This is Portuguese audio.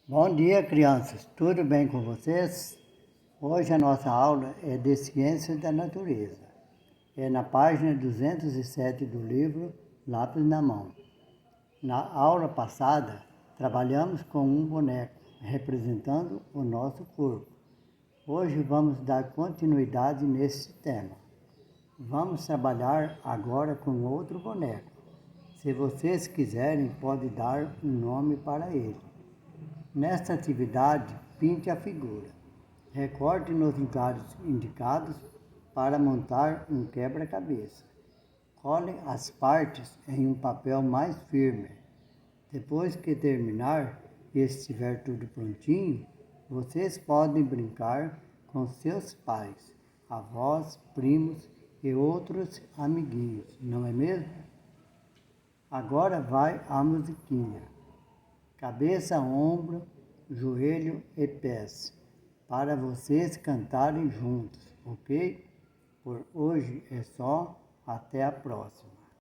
Bom dia, crianças. Tudo bem com vocês? Hoje a nossa aula é de Ciências da Natureza. É na página 207 do livro Lápis na Mão. Na aula passada, trabalhamos com um boneco representando o nosso corpo. Hoje vamos dar continuidade nesse tema. Vamos trabalhar agora com outro boneco. Se vocês quiserem, pode dar um nome para ele. Nesta atividade, pinte a figura. Recorte nos lugares indicados para montar um quebra-cabeça. Cole as partes em um papel mais firme. Depois que terminar e estiver tudo prontinho, vocês podem brincar com seus pais, avós, primos e outros amiguinhos, não é mesmo? Agora vai a musiquinha. Cabeça, ombro, joelho e pés, para vocês cantarem juntos, ok? Por hoje é só, até a próxima.